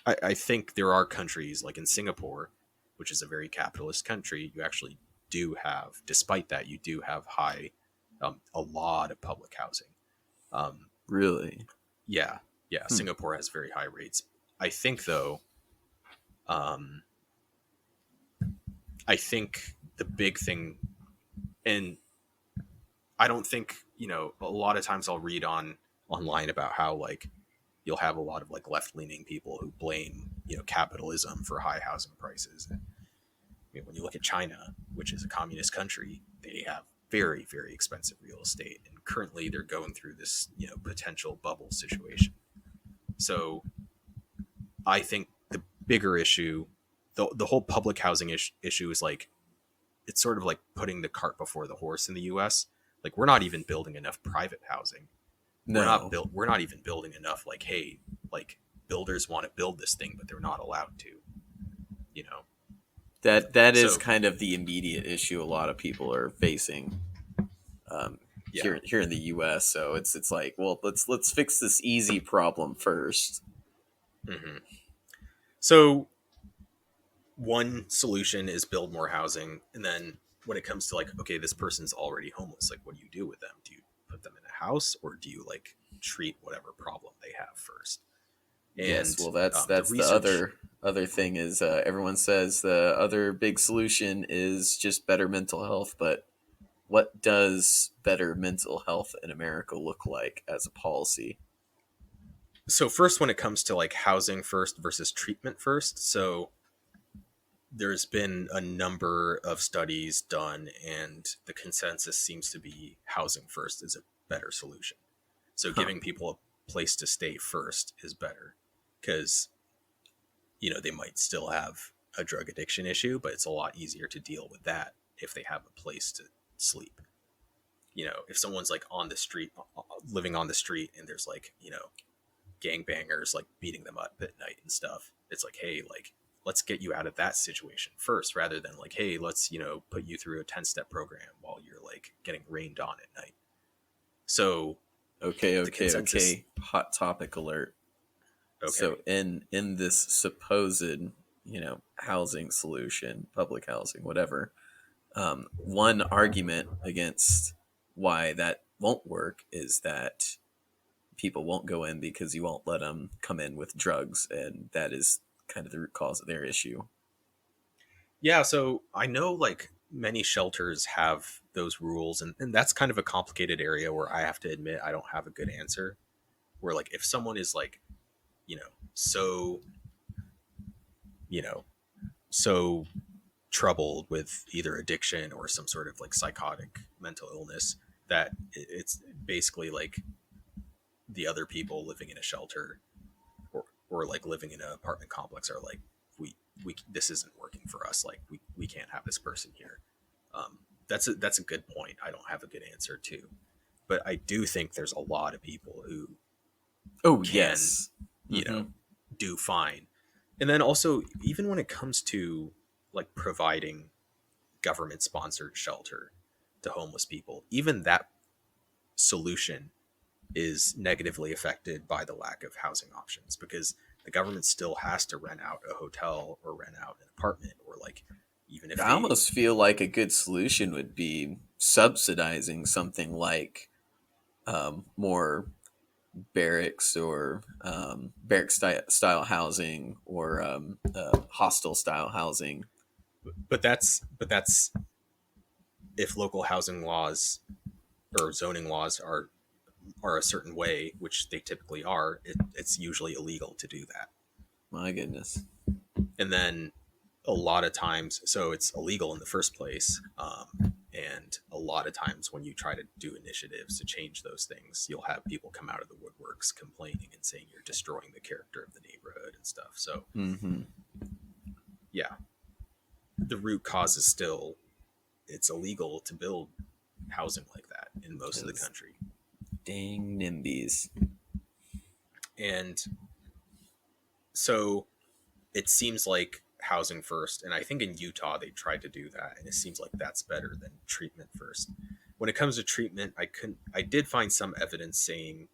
I think there are countries like in Singapore, which is a very capitalist country, you actually do have, despite that, you do have high, a lot of public housing. um, Really? yeah, yeah, Hmm. Singapore has very high rates. I think though, um, I think the big thing, and I don't think, a lot of times I'll read online about how, like, you'll have a lot of like left-leaning people who blame, capitalism for high housing prices. And, when you look at China, which is a communist country, they have very very expensive real estate, and currently they're going through this, potential bubble situation. So I think the bigger issue, the whole public housing issue is like, it's sort of like putting the cart before the horse in the US. Like, we're not even building enough private housing. No, We're not even building enough, like, hey, like, builders want to build this thing but they're not allowed to, you know that is so kind of the immediate issue a lot of people are facing, yeah. here in the U.S. So it's like, well, let's fix this easy problem first. Hmm. So one solution is build more housing, and then when it comes to like, okay, this person's already homeless, like, what do you do with them? Do you put them in a house, or do you like treat whatever problem they have first? Yes, And well, that's the that's the research. other thing is, everyone says the other big solution is just better mental health, but what does better mental health in America look like as a policy? So first, when it comes to like housing first versus treatment first, so there's been a number of studies done, and the consensus seems to be housing first is a better solution. So Huh. giving people a place to stay first is better, because, they might still have a drug addiction issue, but it's a lot easier to deal with that if they have a place to sleep. If someone's like on the street, living on the street, and there's like, gangbangers like beating them up at night and stuff, it's like, hey, like, let's get you out of that situation first, rather than like, hey, let's, put you through a 10-step program while you're like getting rained on at night. So Okay, the okay, consensus. okay. Hot topic alert. So Okay. in this supposed, housing solution, public housing, whatever, one argument against why that won't work is that people won't go in because you won't let them come in with drugs, and that is kind of the root cause of their issue. Yeah, so I know like many shelters have those rules, and that's kind of a complicated area where I have to admit I don't have a good answer. Where like if someone is like, so, you know, so troubled with either addiction or some sort of like psychotic mental illness that it's basically like the other people living in a shelter, or like living in an apartment complex are like, we this isn't working for us, like we can't have this person here. um, that's a good point. I don't have a good answer too, but I do think there's a lot of people who Oh can, yes. you Mm-hmm. know do fine. And then also, even when it comes to like providing government sponsored shelter to homeless people, even that solution is negatively affected by the lack of housing options, because the government still has to rent out a hotel or rent out an apartment, or like, even if I they. almost feel like a good solution would be subsidizing something like more barracks or barrack style housing or hostel style housing. But that's if local housing laws or zoning laws are a certain way, which they typically are, it's usually illegal to do that. My goodness. And then a lot of times, so it's illegal in the first place. And a lot of times when you try to do initiatives to change those things, you'll have people come out of the woodworks complaining and saying you're destroying the character of the neighborhood and stuff. So Mm-hmm. yeah, the root cause is still, it's illegal to build housing like that in most of the Those country. dang NIMBYs. And so it seems like housing first, and I think in Utah they tried to do that, and it seems like that's better than treatment first. When it comes to treatment, I did find some evidence saying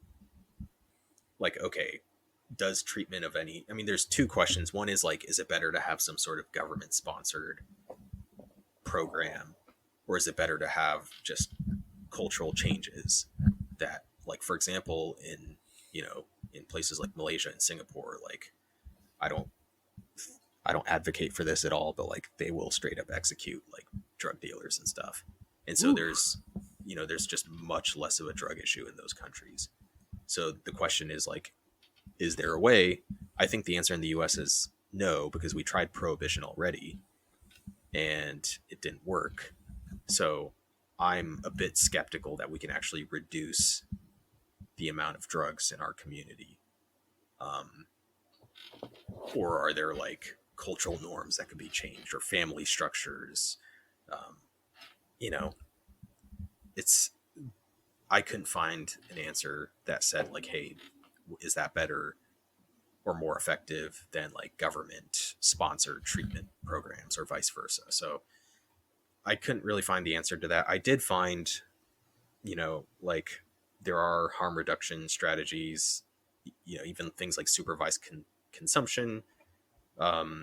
like, okay, does treatment of any, I mean, there's two questions. One is like, is it better to have some sort of government sponsored program, or is it better to have just cultural changes that, like, for example, in places like Malaysia and Singapore, like, I don't I don't advocate for this at all, but like they will straight up execute like drug dealers and stuff. And so Ooh. there's just much less of a drug issue in those countries. So the question is like, is there a way? I think the answer in the US is no, because we tried prohibition already and it didn't work. So I'm a bit skeptical that we can actually reduce the amount of drugs in our community. Um, or are there like cultural norms that could be changed, or family structures? Um, you know, it's I couldn't find an answer that said like, hey, is that better or more effective than like government sponsored treatment programs, or vice versa. So I couldn't really find the answer to that. I did find, like, there are harm reduction strategies, even things like supervised consumption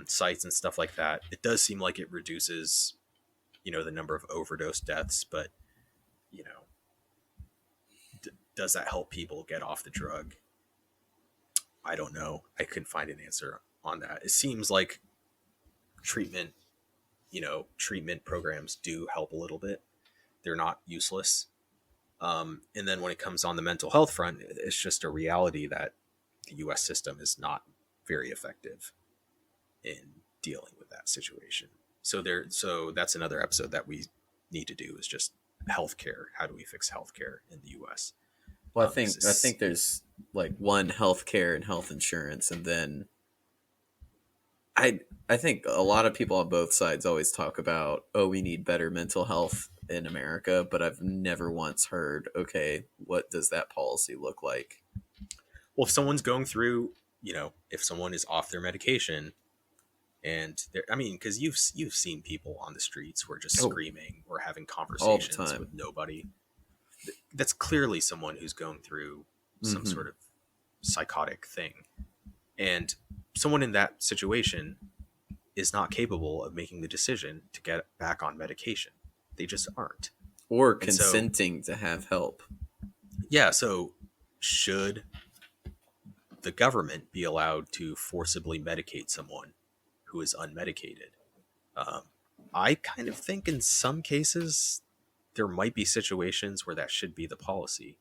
sites and stuff like that. It does seem like it reduces, the number of overdose deaths, but you know, does that help people get off the drug? I don't know. I couldn't find an answer on that. It seems like treatment, treatment programs do help a little bit. They're not useless. And then when it comes on the mental health front, it's just a reality that the U.S. system is not very effective in dealing with that situation. So that's another episode that we need to do, is just healthcare. How do we fix healthcare in the U.S.? Well, Because I it's. think there's like one healthcare and health insurance, and then I think a lot of people on both sides always talk about, oh, we need better mental health in America, but I've never once heard, okay, what does that policy look like? Well, if someone's going through, if someone is off their medication, And I mean, because you've seen people on the streets who are just Oh, screaming or having all the conversations time. with nobody. That's clearly someone who's going through some Hmm. sort of psychotic thing, and someone in that situation is not capable of making the decision to get back on medication. They just aren't. Or And so, consenting to have help. yeah, so should the government be allowed to forcibly medicate someone who is unmedicated? Um, I kind of think in some cases there might be situations where that should be the policy,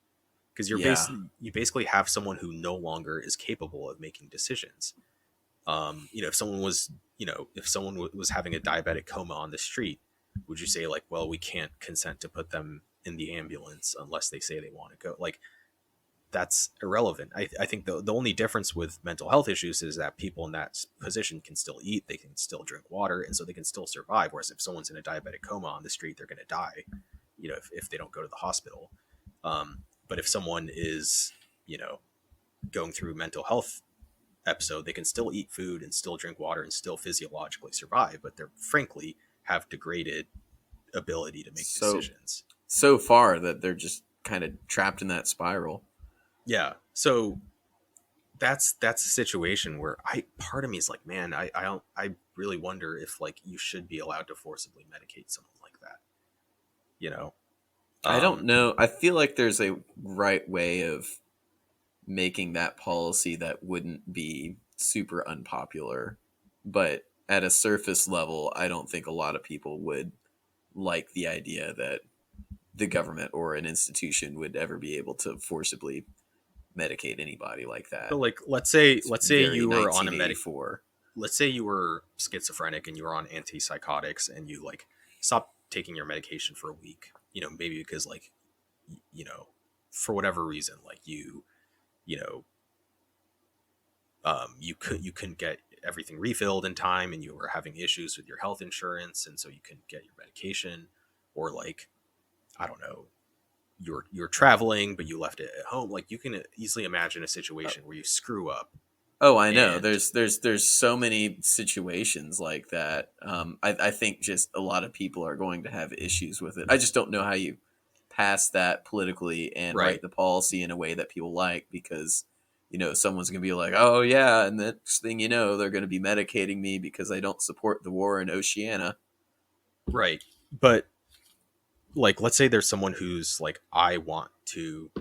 because Yeah. you basically have someone who no longer is capable of making decisions. If someone was, if someone was having a diabetic coma on the street, would you say like, well, we can't consent to put them in the ambulance unless they say they want to go? Like, that's irrelevant. I think the only difference with mental health issues is that people in that position can still eat, they can still drink water, and so they can still survive. Whereas if someone's in a diabetic coma on the street, they're going to die, if they don't go to the hospital. But if someone is, going through mental health episode, they can still eat food and still drink water and still physiologically survive, but they're frankly have degraded ability to make So decisions. so far that they're just kind of trapped in that spiral. Yeah. So that's a situation where I part of me is like, man, I really wonder if like you should be allowed to forcibly medicate someone like that. You know? I don't Um know. I feel like there's a right way of making that policy that wouldn't be super unpopular. But at a surface level, I don't think a lot of people would like the idea that the government or an institution would ever be able to forcibly medicate anybody like but that. like let's say Very you were on a 1984. let's say you were schizophrenic and you were on antipsychotics and you like stopped taking your medication for a week, maybe because like you know for whatever reason, like you know you couldn't get everything refilled in time and you were having issues with your health insurance and so you couldn't get your medication, or like, I don't know, you're traveling but you left it at home. Like, you can easily imagine a situation where you screw up Oh, I know. and There's so many situations like that. I think just a lot of people are going to have issues with it. I just don't know how you pass that politically and right. write the policy in a way that people like, because someone's going to be like, oh yeah, and the next thing you know, they're going to be medicating me because I don't support the war in Oceania. Right. But like, let's say there's someone who's like, I want to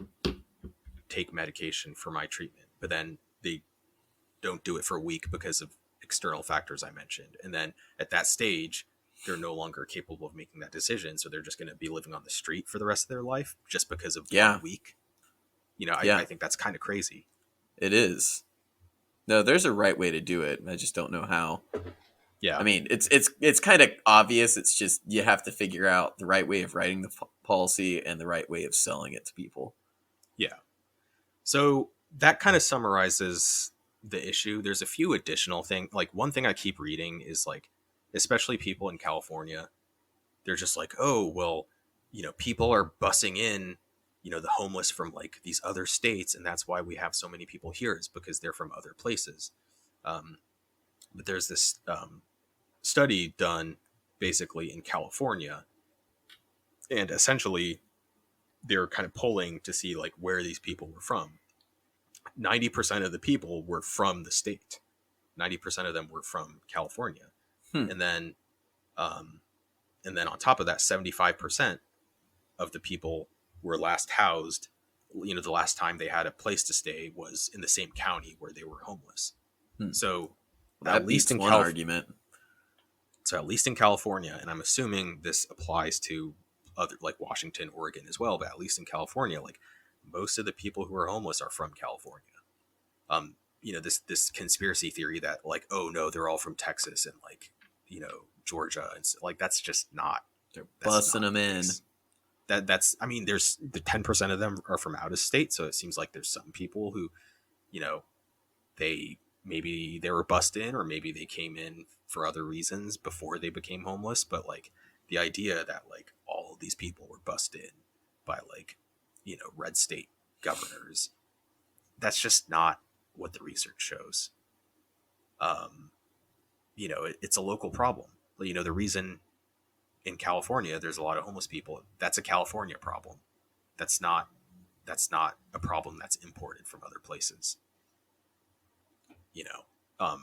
take medication for my treatment, but then they don't do it for a week because of external factors I mentioned. And then at that stage, they're no longer capable of making that decision. So they're just going to be living on the street for the rest of their life just because of one Yeah, week. I yeah, think that's kind of crazy. it is. No, there's a right way to do it. I just don't know how. I Yeah. mean, it's kind of obvious. It's just you have to figure out the right way of writing the policy and the right way of selling it to people. Yeah. So that kind of summarizes the issue. There's a few additional things. Like, one thing I keep reading is like, especially people in California, they're just like, oh, well, people are busing in, the homeless from like these other states. And that's why we have so many people here, is because they're from other places. Um, but there's this study done basically in California. And essentially, they're kind of polling to see like where these people were from. 90% of the people were from the state. 90% of them were from California. Hmm. And then, um, on top of that, 75% of the people were last housed, the last time they had a place to stay was in the same county where they were homeless. Hmm. So Well, at that least beats in one argument. so at least in California, and I'm assuming this applies to other like Washington, Oregon as well, but at least in California, like, most of the people who are homeless are from California. This conspiracy theory that like, oh no, they're all from Texas and like, Georgia, and like, They're that's busting not them the in. case. That's I mean, there's the 10% of them are from out of state, so it seems like there's some people who, you know they maybe they were bussed in, or maybe they came in for other reasons before they became homeless. But like, the idea that like all of these people were bussed in by like, red state governors, that's just not what the research shows. um it's a local problem. The reason in California there's a lot of homeless people, that's a California problem. That's not a problem that's imported from other places. you know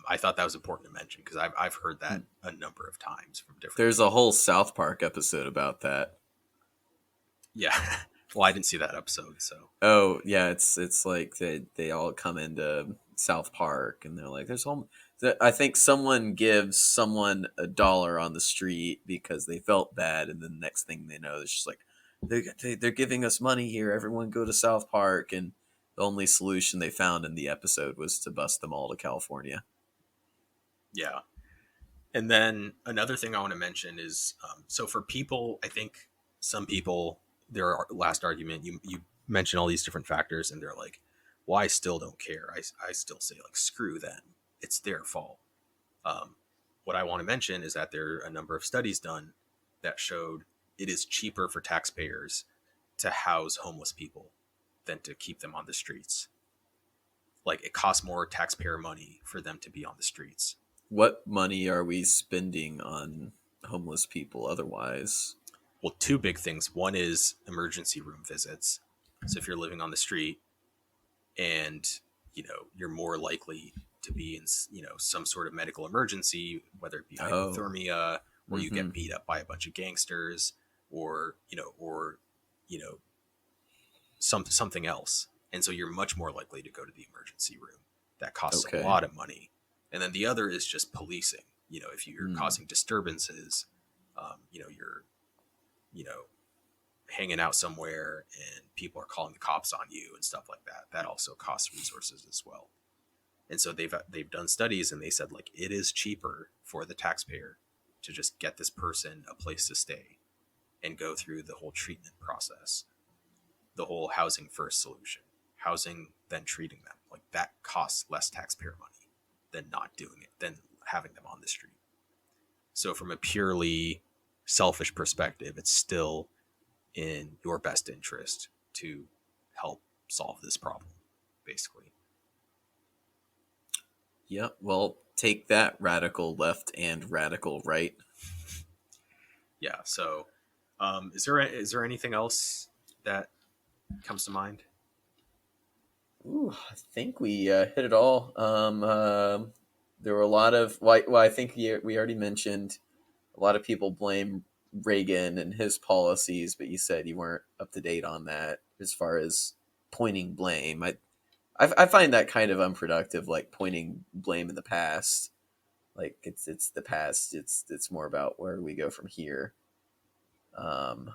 I thought that was important to mention because I've heard that a number of times from different There's a people. whole South Park episode about that. Yeah. Well, I didn't see that episode, so. Oh yeah, it's like they all come into South Park and they're like, there's home. I think someone gives someone $1 on the street because they felt bad, and then the next thing they know, it's just like they're giving us money here. Everyone go to South Park, and the only solution they found in the episode was to bus them all to California. Yeah. And then another thing I want to mention is, so for people, I think some people, their last argument, you mention all these different factors, and they're like, well, I still don't care. I still say, like, screw them. It's their fault. Um, what I want to mention is that there are a number of studies done that showed it is cheaper for taxpayers to house homeless people than to keep them on the streets. Like, it costs more taxpayer money for them to be on the streets. What money are we spending on homeless people otherwise? Well, two big things. One is emergency room visits. So if you're living on the street and you're more likely to be in some sort of medical emergency, whether it be Oh, hypothermia or you mm-hmm. get beat up by a bunch of gangsters, or you know something else, and so you're much more likely to go to the emergency room. That costs a Okay. lot of money. And then the other is just policing. If you're Mm. causing disturbances, you're you know hanging out somewhere and people are calling the cops on you and stuff like that. That also costs resources as well. And so they've done studies, and they said, like, it is cheaper for the taxpayer to just get this person a place to stay and go through the whole treatment process, the whole housing first solution, housing then treating them. Like, that costs less taxpayer money than not doing it, than having them on the street. So from a purely selfish perspective, it's still in your best interest to help solve this problem, basically. Yeah, well, take that, radical left and radical right. Yeah. So, is there anything else that comes to mind? Ooh, I think we hit it all. There were a lot of, well, I think we already mentioned a lot of people blame Reagan and his policies, but you said you weren't up to date on that as far as pointing blame. I find that kind of unproductive, like pointing blame in the past. Like it's the past. It's more about where we go from here. Um,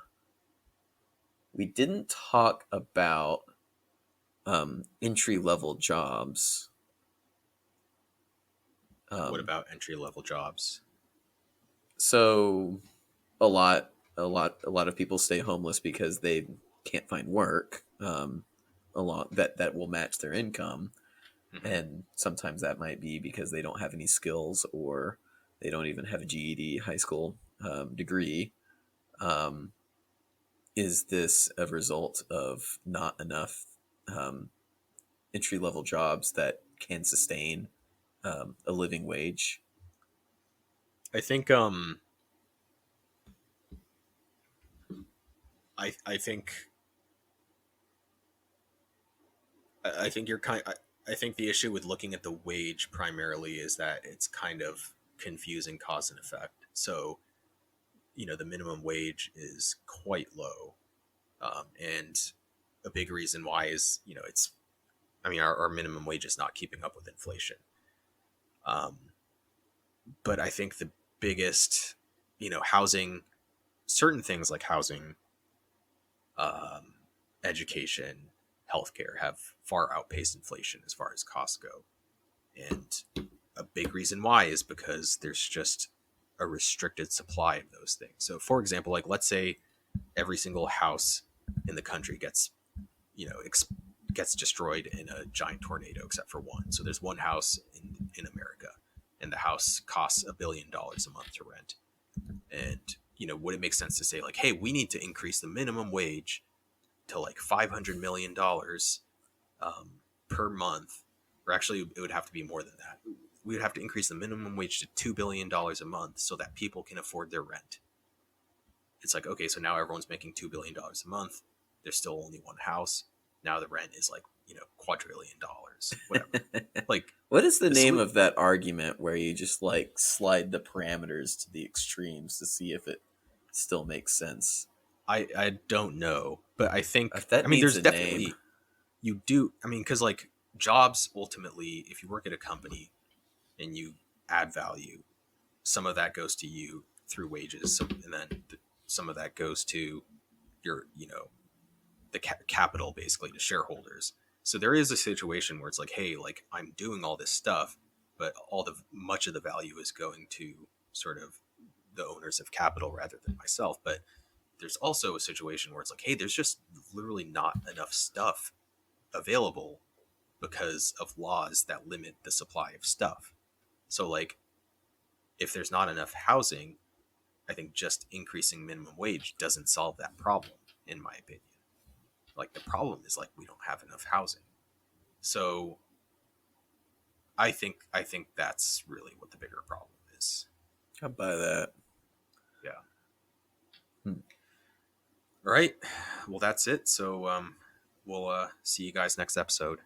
we didn't talk about entry level jobs. What Um, about entry level jobs? so a lot of people stay homeless because they can't find work. A lot that will match their income, Hmm. and sometimes that might be because they don't have any skills or they don't even have a GED, high school degree. Um, is this a result of not enough um, entry level jobs that can sustain a living wage? I think I think I think you're kind. I think the issue with looking at the wage primarily is that it's kind of confusing cause and effect. So, the minimum wage is quite low, and a big reason why is, it's. I mean, our minimum wage is not keeping up with inflation. Um, but I think the biggest, housing, certain things like housing, um, education, healthcare have far outpaced inflation as far as costs go. And a big reason why is because there's just a restricted supply of those things. So, for example, like, let's say every single house in the country gets destroyed in a giant tornado except for one. So there's one house in America, and the house costs $1 billion a month to rent. And would it make sense to say, like, hey, we need to increase the minimum wage to like $500 million per month, or actually it would have to be more than that. we would have to increase the minimum wage to $2 billion a month so that people can afford their rent. It's like, okay, so now everyone's making $2 billion a month. There's still only one house. Now the rent is like, quadrillion dollars, whatever. Like, What is the name so of that argument where you just like slide the parameters to the extremes to see if it still makes sense? I don't know, but I think, If that needs there's a name. definitely, you do, because like jobs ultimately, if you work at a company and you add value, some of that goes to you through wages, and then some of that goes to your, the capital, basically to shareholders. So there is a situation where it's like, hey, like I'm doing all this stuff, but much of the value is going to sort of the owners of capital rather than myself. But there's also a situation where it's like, hey, there's just literally not enough stuff available because of laws that limit the supply of stuff. So like, if there's not enough housing, I think just increasing minimum wage doesn't solve that problem, in my opinion. Like the problem is like we don't have enough housing. So I think that's really what the bigger problem is. I buy that. Yeah. Hmm. All right. Well, that's it. So we'll see you guys next episode.